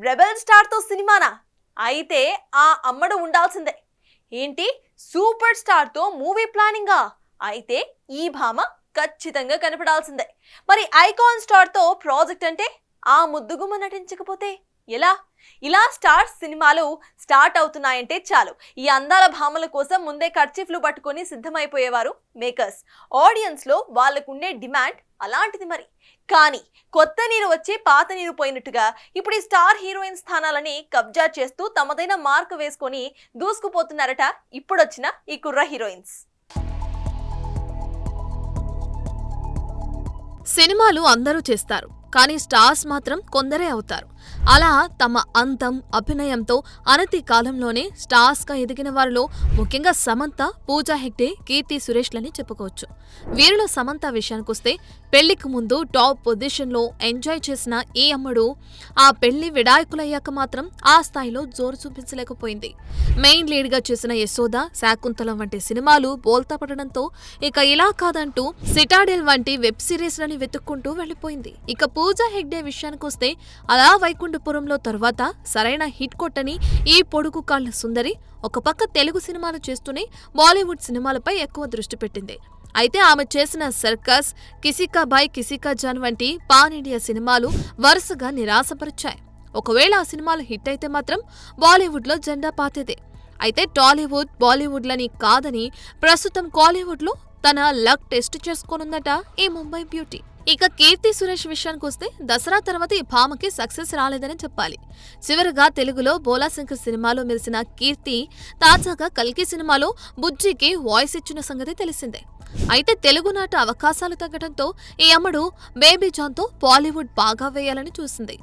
Rebel star తో సినిమానా? అయితే ఆ అమ్మడు ఉండాల్సిందే. ఏంటి సూపర్ స్టార్ తో మూవీ ప్లానింగా? అయితే ఈ భామ ఖచ్చితంగా కనపడాల్సిందే. మరి ఐకాన్ స్టార్ తో ప్రాజెక్ట్ అంటే ఆ ముద్దుగుమ్మ నటించకపోతే ఎలా? ఇలా స్టార్ సినిమాలు స్టార్ట్ అవుతున్నాయంటే చాలు ఈ అందాల భామల కోసం ముందే కర్చీఫ్లు పట్టుకొని సిద్ధమైపోయేవారు మేకర్స్. ఆడియన్స్ లో వాళ్ళకుండే డిమాండ్ అలాంటిది మరి. కానీ కొత్త నీరు వచ్చి పాత నీరు పోయినట్టుగా ఇప్పుడు ఈ స్టార్ హీరోయిన్ స్థానాలని కబ్జా చేస్తూ తమదైన మార్క్ వేసుకొని దూసుకుపోతున్నారట ఇప్పుడొచ్చిన ఈ కుర్ర హీరోయిన్స్. సినిమాలు అందరూ చేస్తారు, కానీ స్టార్స్ మాత్రం కొందరే అవుతారు. అలా తమ అందం, అభినయంతో అనతి కాలంలోనే స్టార్స్గా ఎదిగిన వారిలో ముఖ్యంగా సమంత, పూజా హెగ్డే, కీర్తి సురేష్లని చెప్పుకోవచ్చు. వీరిలో సమంత విషయానికొస్తే పెళ్లికి ముందు టాప్ పొజిషన్లో ఎంజాయ్ చేసిన ఈ అమ్మడు ఆ పెళ్లి విడాయకులయ్యాక మాత్రం ఆ స్థాయిలో జోరు చూపించలేకపోయింది. మెయిన్ లీడ్గా చేసిన యశోద, శాకుంతలం వంటి సినిమాలు బోల్తా పడడంతో ఇక ఇలా కాదంటూ సిటాడెల్ వంటి వెబ్ సిరీస్లని వెతుక్కుంటూ వెళ్లిపోయింది. ఇక పూజా హెగ్డే విషయానికొస్తే అలా వైకుంఠపురంలో తరువాత సరైన హిట్ కొట్టని ఈ పొడుగు కాళ్ల సుందరి ఒక పక్క తెలుగు సినిమాలు చేస్తూనే బాలీవుడ్ సినిమాలపై ఎక్కువ దృష్టి పెట్టింది. అయితే ఆమె చేసిన సర్కస్, కిసికా బాయ్ కిసికా జాన్ వంటి పాన్ ఇండియా సినిమాలు వరుసగా నిరాశపరిచాయి. ఒకవేళ ఆ సినిమాలు హిట్ అయితే మాత్రం బాలీవుడ్లో జెండా పాతేదే. అయితే టాలీవుడ్, బాలీవుడ్లని కాదని ప్రస్తుతం కాలీవుడ్లో తన లక్ టెస్ట్ చేసుకోనుందట ఈ ముంబై బ్యూటీ. ఇక కీర్తి సురేష్ విషయానికొస్తే దసరా తర్వాత ఈ భామకి సక్సెస్ రాలేదని చెప్పాలి. చివరిగా తెలుగులో బోలాశంకర్ సినిమాలో మెరిసిన కీర్తి తాజాగా కల్కి సినిమాలో బుజ్జికి వాయిస్ ఇచ్చిన సంగతి తెలిసిందే. అయితే తెలుగునాట అవకాశాలు తగ్గడంతో ఈ అమ్మడు బేబీ జాన్తో బాలీవుడ్ బాగా వేయాలని చూసింది.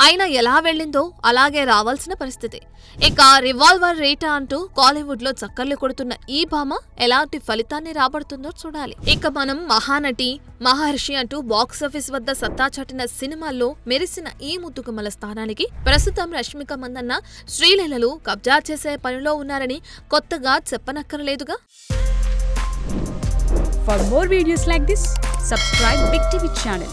అయినా ఎలా వెళ్ళిందో అలాగే రావాల్సిన పరిస్థితి. ఇక రివాల్వర్ రీటా అంటూ కాలీవుడ్ లో చక్కర్లు కొడుతున్న ఈ భామ ఎలాంటి ఫలితాన్ని రాబడుతుందో చూడాలి. ఇక మనం మహానటి, మహర్షి అంటూ బాక్సాఫీస్ వద్ద సత్తా చాటిన సినిమాల్లో మెరిసిన ఈ ముద్దుగుమ్మల స్థానానికి ప్రస్తుతం రష్మిక మందన్న, శ్రీలీలలు కబ్జా చేసే పనిలో ఉన్నారని కొత్తగా చెప్పనక్కర్లేదుగా. For more videos like this, subscribe Big TV channel.